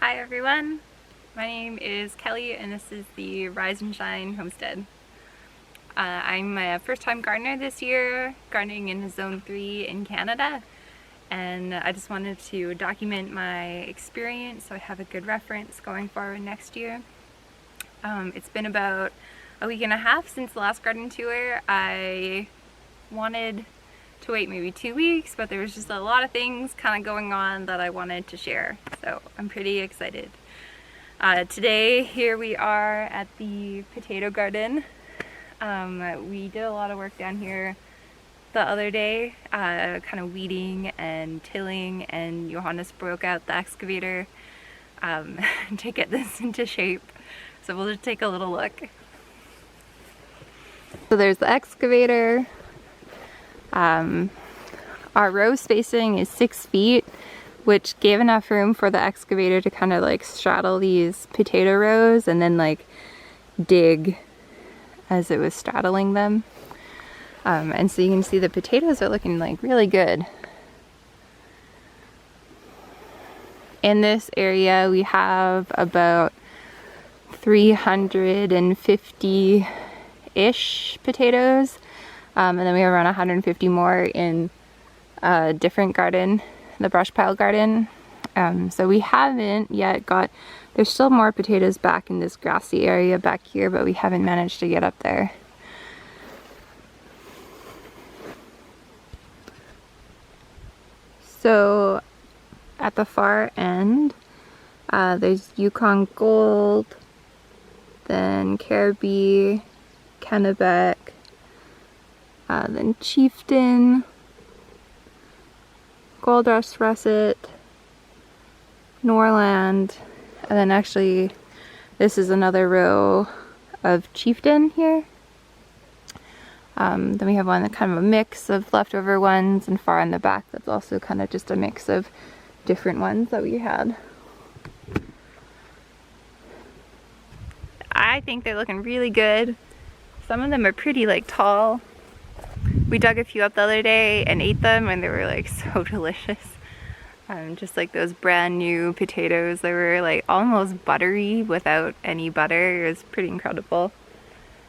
Hi everyone, my name is Kelly and this is the Rise and Shine Homestead. I'm a first-time gardener this year, gardening in Zone 3 in Canada, and I just wanted to document my experience so I have a good reference going forward next year. It's been about a week and a half since the last garden tour. I wanted to wait maybe 2 weeks, but there was just a lot of things kind of going on that I wanted to share, so I'm pretty excited. Today here we are at the potato garden. We did a lot of work down here the other day, kind of weeding and tilling, and Johannes broke out the excavator to get this into shape. So we'll just take a little look. So there's the excavator. Our row spacing is 6 feet, which gave enough room for the excavator to kind of like straddle these potato rows and then like dig as it was straddling them. And so you can see the potatoes are looking like really good. In this area we have about 350-ish potatoes. And then we have around 150 more in a different garden, the brush pile garden. So we haven't yet got, there's still more potatoes back in this grassy area back here, but we haven't managed to get up there. So at the far end, there's Yukon Gold, then Caribbean, Kennebec, then Chieftain, Gold Rush Russet, Norland, and then actually this is another row of Chieftain here. Then we have one that kind of a mix of leftover ones, and far in the back that's also kind of just a mix of different ones that we had. I think they're looking really good. Some of them are pretty like tall. We dug a few up the other day and ate them, and they were like so delicious. Just like those brand new potatoes. They were like almost buttery without any butter. It was pretty incredible.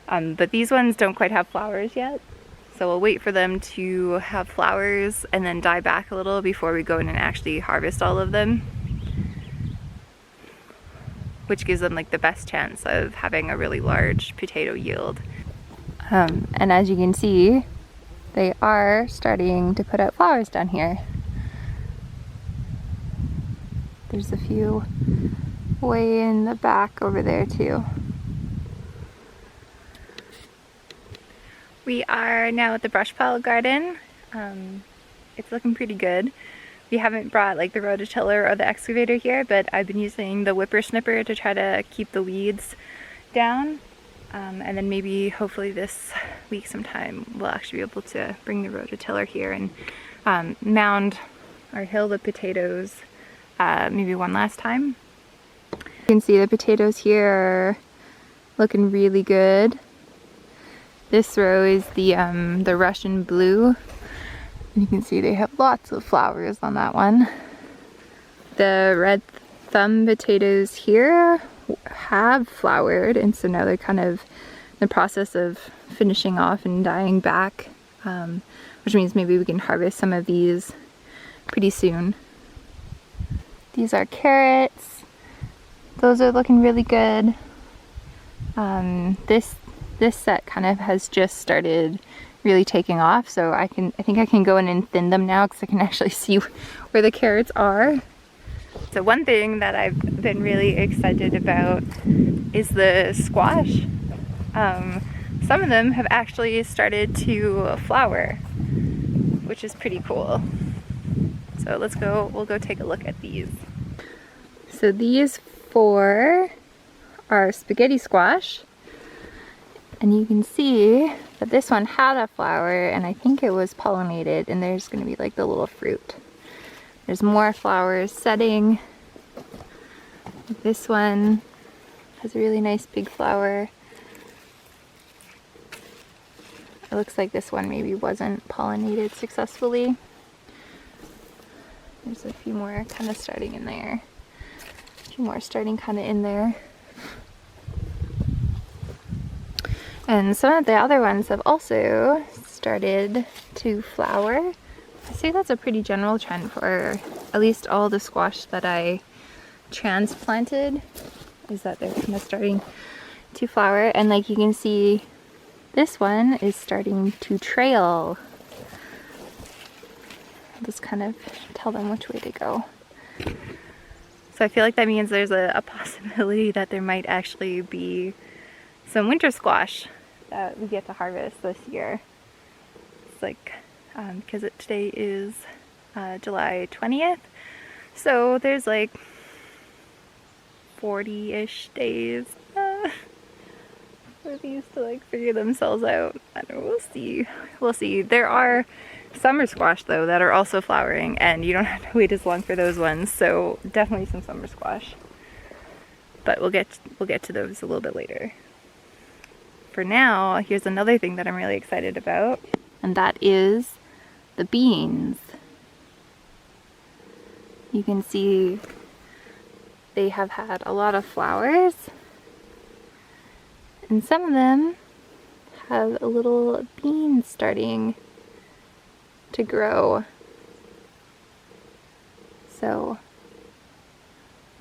But these ones don't quite have flowers yet. So we'll wait for them to have flowers and then die back a little before we go in and actually harvest all of them. Which gives them like the best chance of having a really large potato yield. And as you can see, they are starting to put out flowers down here. There's a few way in the back over there too. We are now at the brush pile garden. It's looking pretty good. We haven't brought like the rototiller or the excavator here, but I've been using the whippersnipper to try to keep the weeds down. And then maybe hopefully this week sometime we'll actually be able to bring the rototiller here and mound or hill the potatoes maybe one last time. You can see the potatoes here are looking really good. This row is the Russian blue. And you can see they have lots of flowers on that one. The red thumb potatoes here have flowered, and so now they're kind of in the process of finishing off and dying back, which means maybe we can harvest some of these pretty soon. These are carrots. Those are looking really good. This set kind of has just started really taking off, so I think I can go in and thin them now because I can actually see where the carrots are. So one thing that I've been really excited about is the squash. Some of them have actually started to flower, which is pretty cool. So we'll go take a look at these. So these 4 are spaghetti squash. And you can see that this one had a flower, and I think it was pollinated, and there's going to be like the little fruit. There's more flowers setting. This one has a really nice big flower. It looks like this one maybe wasn't pollinated successfully. There's a few more kind of starting in there. few more starting kind of in there. And some of the other ones have also started to flower. I say that's a pretty general trend for at least all the squash that I transplanted, is that they're kind of starting to flower. And like you can see, this one is starting to trail. I'll just kind of tell them which way to go. So I feel like that means there's a possibility that there might actually be some winter squash that we get to harvest this year. It's like, because today is July 20th, so there's like 40-ish days for these to like figure themselves out. I don't know, we'll see. We'll see. There are summer squash though that are also flowering, and you don't have to wait as long for those ones, so definitely some summer squash. But we'll get to those a little bit later. For now, here's another thing that I'm really excited about, and that is the beans. You can see they have had a lot of flowers, and some of them have a little beans starting to grow. So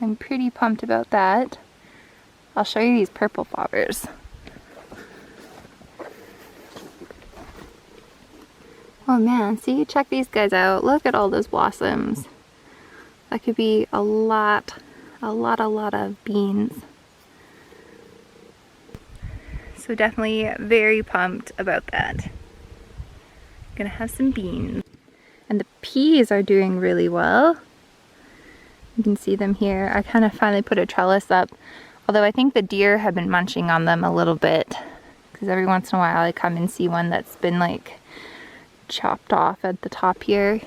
I'm pretty pumped about that. I'll show you these purple flowers. Oh man, see, check these guys out. Look at all those blossoms. That could be a lot of beans. So definitely very pumped about that. Gonna have some beans. And the peas are doing really well. You can see them here. I kind of finally put a trellis up, although I think the deer have been munching on them a little bit, because every once in a while I come and see one that's been like chopped off at the top here.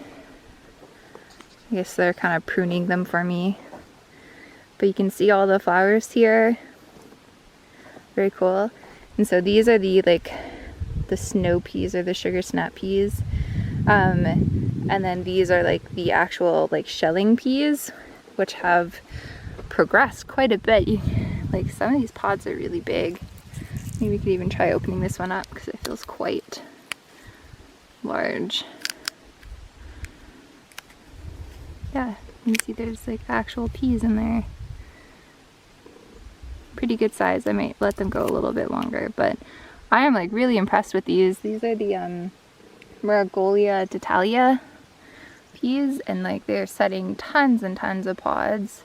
I guess they're kind of pruning them for me. But you can see all the flowers here. Very cool. And so these are the the snow peas or the sugar snap peas. And then these are like the actual like shelling peas, which have progressed quite a bit. Like some of these pods are really big. Maybe we could even try opening this one up because it feels quite large. Yeah, you can see there's like actual peas in there. Pretty good size. I might let them go a little bit longer, but I am like really impressed with these. These are the Marigolia d'Italia peas, and like they're setting tons and tons of pods,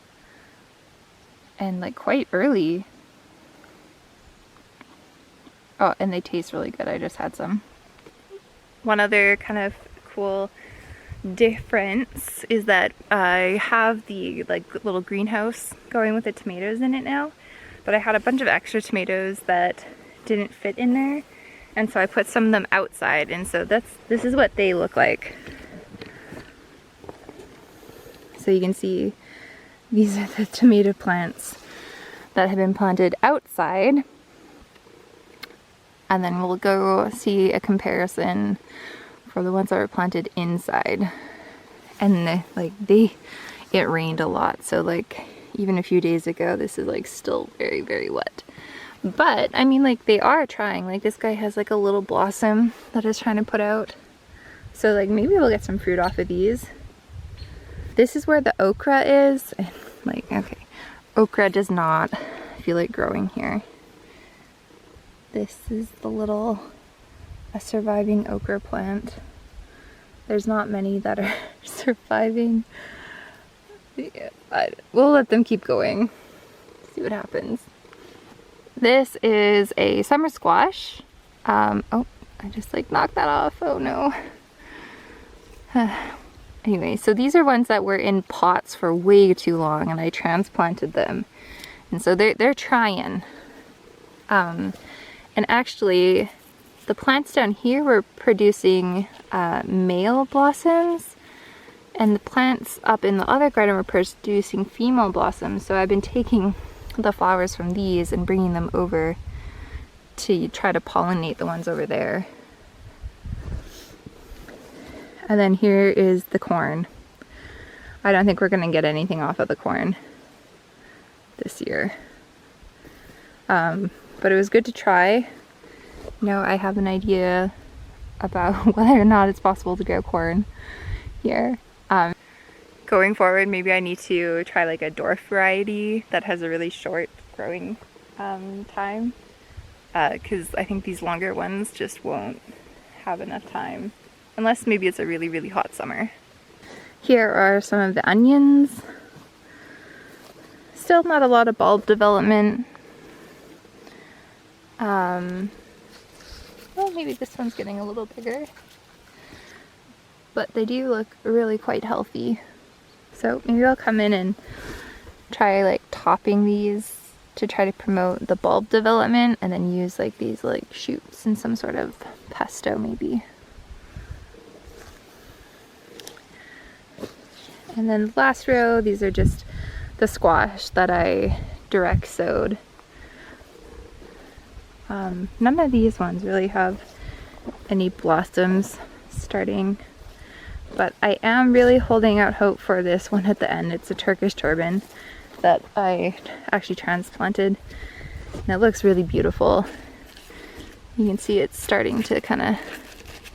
and like quite early. Oh, and they taste really good. I just had some. One other kind of cool difference is that I have the like little greenhouse going with the tomatoes in it now, but I had a bunch of extra tomatoes that didn't fit in there, and so I put some of them outside, and so this is what they look like. So you can see these are the tomato plants that have been planted outside, and then we'll go see a comparison for the ones that were planted inside. And it rained a lot, so like even a few days ago, this is like still very, very wet. But I mean, like they are trying. Like this guy has like a little blossom that is trying to put out, so like maybe we'll get some fruit off of these. This is where the okra is, and like, okay, okra does not feel like growing here. This is a surviving okra plant. There's not many that are surviving. Yeah, we'll let them keep going. See what happens. This is a summer squash. Oh, I just like knocked that off. Oh no. Anyway, so these are ones that were in pots for way too long, and I transplanted them. And so they're trying. And actually, the plants down here were producing male blossoms, and the plants up in the other garden were producing female blossoms. So I've been taking the flowers from these and bringing them over to try to pollinate the ones over there. And then here is the corn. I don't think we're gonna get anything off of the corn. this year. But it was good to try. I have an idea about whether or not it's possible to grow corn here. Going forward, maybe I need to try like a dwarf variety that has a really short growing time, because I think these longer ones just won't have enough time, unless maybe it's a really, really hot summer. Here are some of the onions. Still not a lot of bulb development. Well, maybe this one's getting a little bigger. But they do look really quite healthy. So maybe I'll come in and try like topping these to try to promote the bulb development, and then use like these like shoots in some sort of pesto maybe. And then the last row, these are just the squash that I direct sowed. None of these ones really have any blossoms starting, but I am really holding out hope for this one at the end. It's a Turkish turban that I actually transplanted, and it looks really beautiful. You can see it's starting to kind of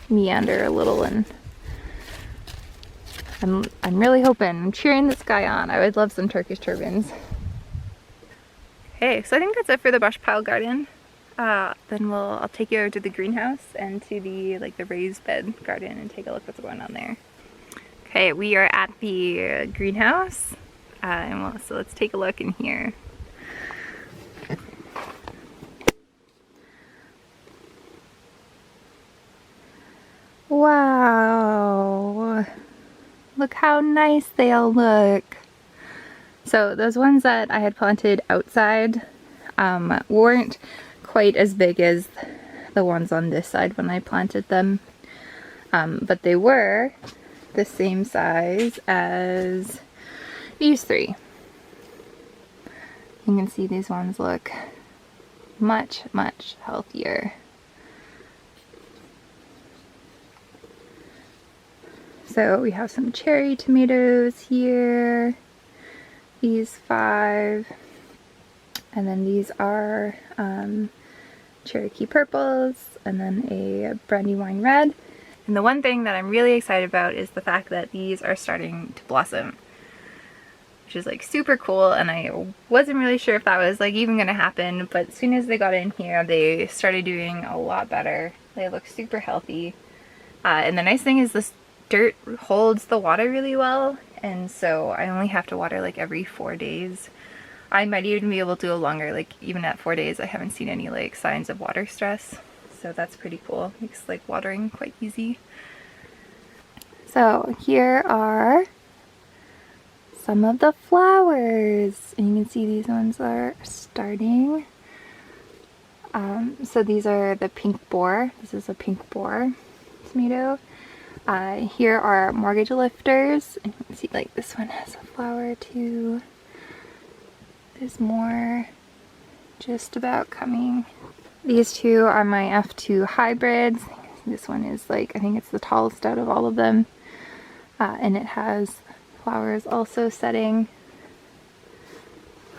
meander a little, and I'm really hoping, I'm cheering this guy on. I would love some Turkish turbans. Okay, so I think that's it for the brush pile garden. Then I'll take you over to the greenhouse and to the raised bed garden and take a look what's going on there. Okay, we are at the greenhouse, so let's take a look in here. Wow! Look how nice they all look. So those ones that I had planted outside weren't quite as big as the ones on this side when I planted them, but they were the same size as these three. You can see these ones look much, much healthier. So we have some cherry tomatoes here, these 5, and then these are Cherokee purples, and then a Brandywine red. And the one thing that I'm really excited about is the fact that these are starting to blossom, which is like super cool, and I wasn't really sure if that was like even gonna happen, but as soon as they got in here they started doing a lot better. They look super healthy, and the nice thing is this dirt holds the water really well, and so I only have to water like every 4 days. I might even be able to go longer, like even at 4 days I haven't seen any like signs of water stress, so that's pretty cool. Makes like watering quite easy. So here are some of the flowers, and you can see these ones are starting. So these are the pink boar. This is a pink boar tomato. Here are mortgage lifters, and you can see like this one has a flower too. There's more just about coming. These two are my F2 hybrids. This one is like, I think it's the tallest out of all of them, and it has flowers also setting.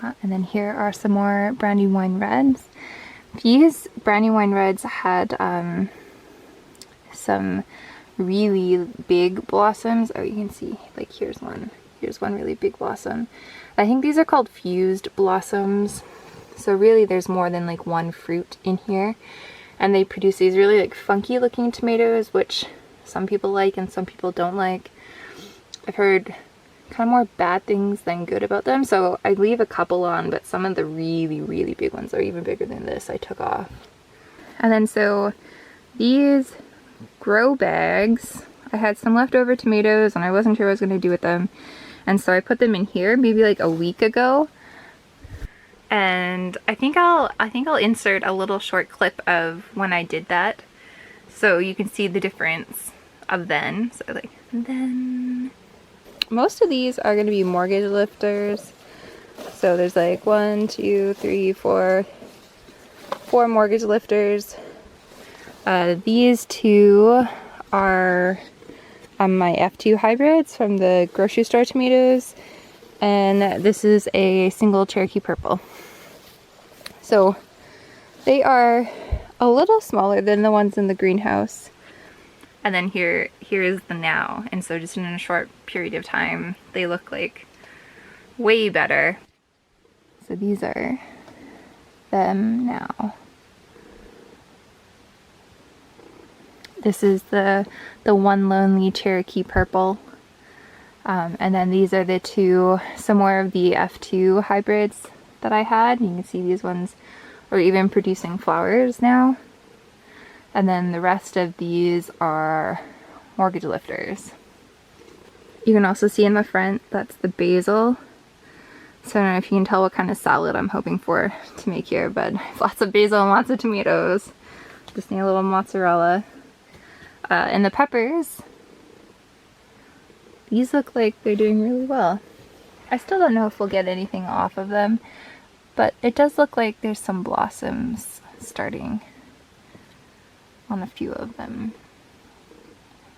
And then here are some more Brandywine reds. These Brandywine reds had some really big blossoms. Oh, you can see, like here's one really big blossom. I think these are called fused blossoms, so really there's more than like one fruit in here, and they produce these really like funky looking tomatoes, which some people like and some people don't like. I've heard kind of more bad things than good about them, so I leave a couple on, but some of the really big ones are even bigger than this I took off. And then so these grow bags, I had some leftover tomatoes and I wasn't sure what I was going to do with them, and so I put them in here maybe like a week ago, and I think I'll insert a little short clip of when I did that so you can see the difference of then. So like then. Most of these are going to be mortgage lifters. So there's like 1, 2, 3, 4 mortgage lifters. These two are my F2 hybrids from the grocery store tomatoes. and this is a single Cherokee Purple. So they are a little smaller than the ones in the greenhouse. And then here is the now. And so just in a short period of time, they look like way better. So these are them now. This is the one lonely Cherokee Purple. And then these are the some more of the F2 hybrids that I had. You can see these ones are even producing flowers now. And then the rest of these are mortgage lifters. You can also see in the front, that's the basil. So I don't know if you can tell what kind of salad I'm hoping for to make here, but lots of basil and lots of tomatoes. Just need a little mozzarella. And the peppers, these look like they're doing really well. I still don't know if we'll get anything off of them, but it does look like there's some blossoms starting on a few of them.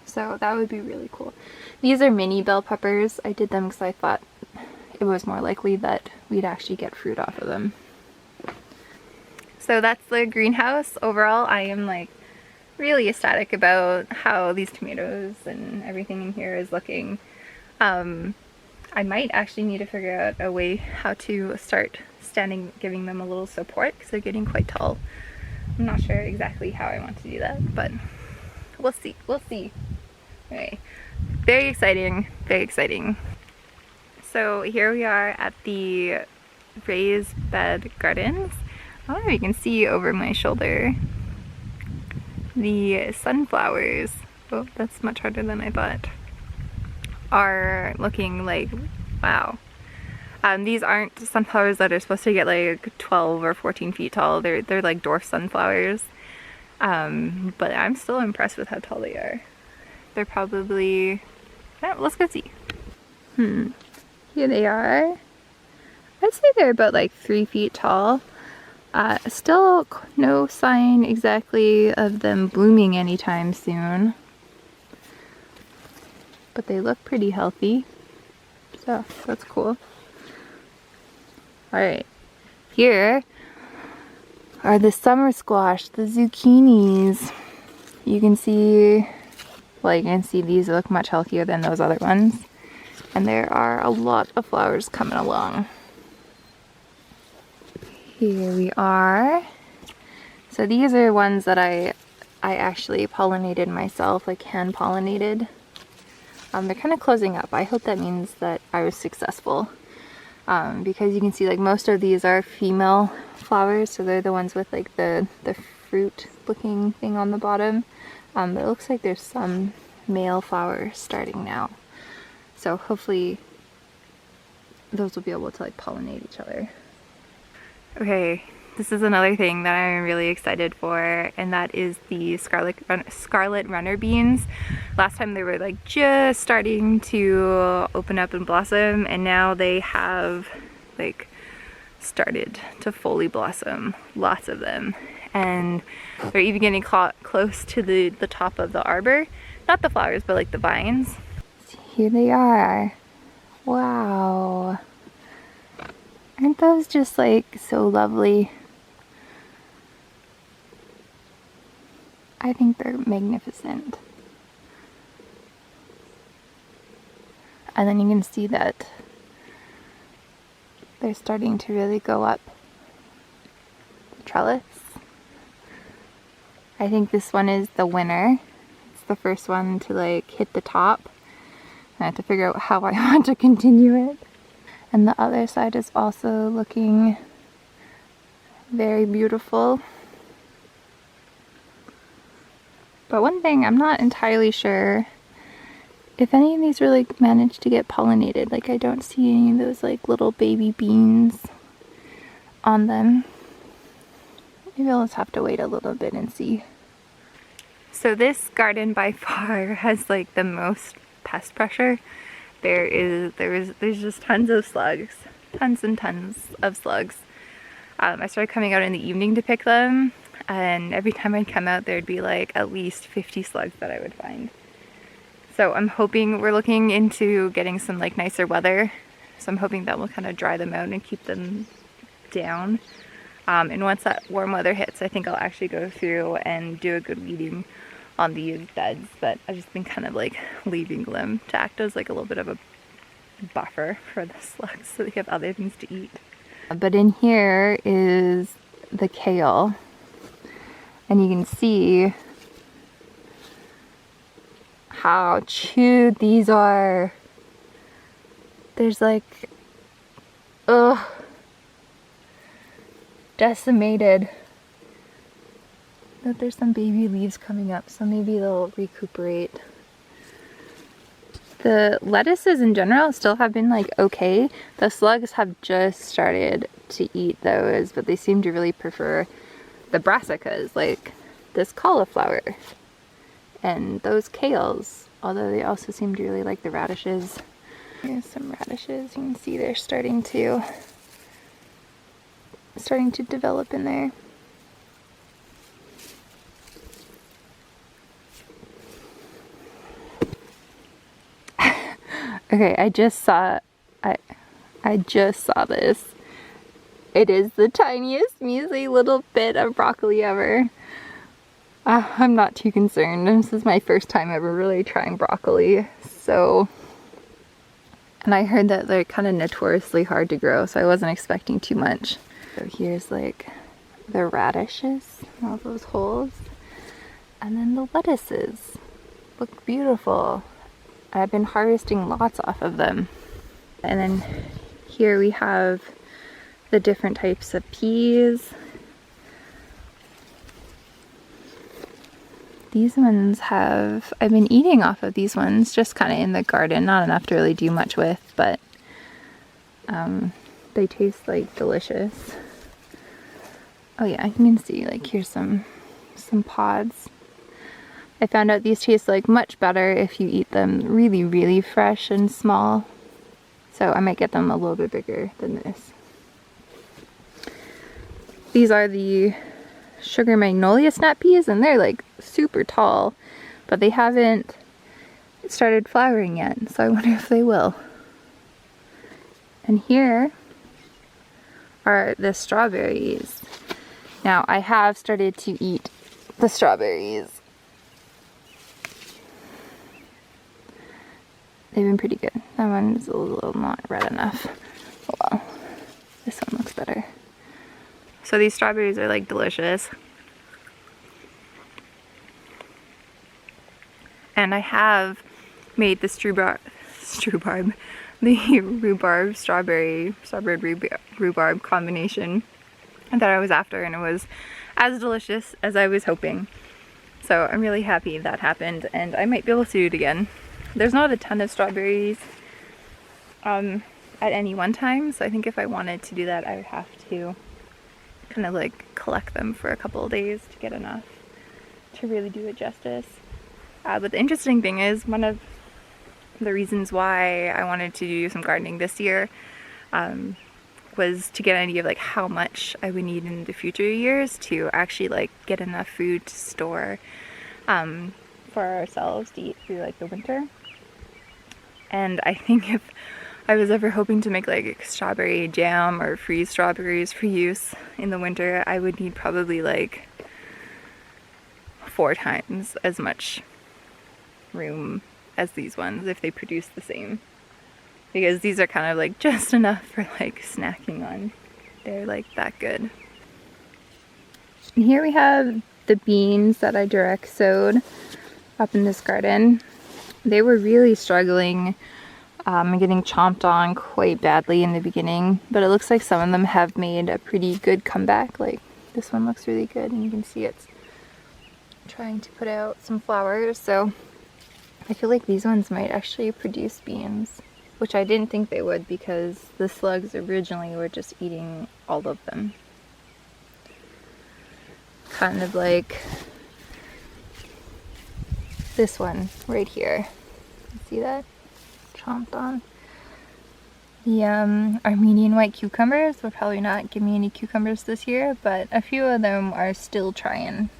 So that would be really cool. These are mini bell peppers. I did them because I thought it was more likely that we'd actually get fruit off of them. So that's the greenhouse. Overall, I am like really ecstatic about how these tomatoes and everything in here is looking. I might actually need to figure out a way how to start giving them a little support because they're getting quite tall. I'm not sure exactly how I want to do that, but we'll see. We'll see. Okay. Very exciting. Very exciting. So here we are at the raised bed gardens. I don't know if you can see over my shoulder the sunflowers. Oh, that's much harder than I thought. Are looking like, wow. These aren't sunflowers that are supposed to get like 12 or 14 feet tall. They're like dwarf sunflowers. But I'm still impressed with how tall they are. They're probably, let's go see. Here they are. I'd say they're about like 3 feet tall. Still no sign exactly of them blooming anytime soon. But they look pretty healthy. So that's cool. Alright, here are the summer squash, the zucchinis. You can see, well, you can see these look much healthier than those other ones. And there are a lot of flowers coming along. Here we are. So these are ones that I actually pollinated myself, like hand pollinated. They're kind of closing up. I hope that means that I was successful. Because you can see like most of these are female flowers, so they're the ones with like the fruit looking thing on the bottom. But it looks like there's some male flowers starting now. So hopefully those will be able to like pollinate each other. Okay, this is another thing that I'm really excited for, and that is the scarlet runner beans. Last time they were like just starting to open up and blossom, and now they have like started to fully blossom, lots of them. And they're even getting close to the top of the arbor. Not the flowers, but like the vines. Here they are. Wow. Aren't those just like so lovely? I think they're magnificent. And then you can see that they're starting to really go up the trellis. I think this one is the winner. It's the first one to like hit the top. I have to figure out how I want to continue it. And the other side is also looking very beautiful. But one thing, I'm not entirely sure if any of these really managed to get pollinated. Like I don't see any of those like little baby beans on them. Maybe I'll just have to wait a little bit and see. So this garden by far has like the most pest pressure. There's just tons of slugs, tons and tons of slugs. I started coming out in the evening to pick them, and every time I'd come out there'd be like at least 50 slugs that I would find. So I'm hoping, we're looking into getting some like nicer weather So I'm hoping that will kind of dry them out and keep them down. And once that warm weather hits, I think I'll actually go through and do a good weeding on these beds. But I've just been kind of like leaving them to act as like a little bit of a buffer for the slugs so they have other things to eat. But in here is the kale. And you can see how chewed these are. There's like, ugh, decimated. But there's some baby leaves coming up, so maybe they'll recuperate. The lettuces in general still have been like okay. The slugs have just started to eat those, but they seem to really prefer the brassicas, like this cauliflower and those kales, although they also seem to really like the radishes. Here's some radishes. You can see they're starting to develop in there. Okay, I just saw this. It is the tiniest measly little bit of broccoli ever. I'm not too concerned. This is my first time ever really trying broccoli, so. And I heard that they're kind of notoriously hard to grow, so I wasn't expecting too much. So here's like the radishes, all those holes. And then the lettuces look beautiful. I've been harvesting lots off of them. And then here we have the different types of peas. These ones I've been eating off of these ones, just kind of in the garden, not enough to really do much with, but they taste like delicious. Oh yeah, you can see like here's some pods. I found out these taste like much better if you eat them really, really fresh and small. So I might get them a little bit bigger than this. These are the sugar magnolia snap peas, and they're like super tall, but they haven't started flowering yet, so I wonder if they will. And here are the strawberries. Now I have started to eat the strawberries. They've been pretty good. That one is a little not red enough. Oh well, this one looks better. So these strawberries are like delicious. And I have made the the rhubarb strawberry rhubarb combination that I was after, and it was as delicious as I was hoping. So I'm really happy that happened, and I might be able to do it again. There's not a ton of strawberries at any one time, so I think if I wanted to do that, I would have to kind of like collect them for a couple of days to get enough to really do it justice. But the interesting thing is, one of the reasons why I wanted to do some gardening this year was to get an idea of like how much I would need in the future years to actually like get enough food to store for ourselves to eat through like the winter. And I think if I was ever hoping to make like strawberry jam or freeze strawberries for use in the winter, I would need probably like 4 times as much room as these ones if they produce the same. Because these are kind of like just enough for like snacking on. They're like that good. And here we have the beans that I direct sowed up in this garden. They were really struggling and getting chomped on quite badly in the beginning, but it looks like some of them have made a pretty good comeback. Like this one looks really good, and you can see it's trying to put out some flowers. So I feel like these ones might actually produce beans, which I didn't think they would because the slugs originally were just eating all of them. Kind of like this one right here. See that? Chomped on. The Armenian white cucumbers will probably not give me any cucumbers this year, but a few of them are still trying.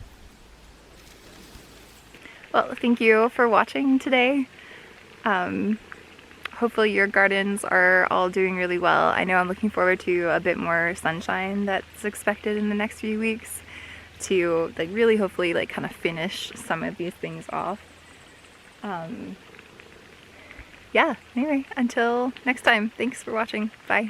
Well, thank you for watching today. Hope hopefully your gardens are all doing really well. I know I'm looking forward to a bit more sunshine that's expected in the next few weeks to like really hopefully like kind of finish some of these things off. Yeah, anyway, until next time, thanks for watching. Bye.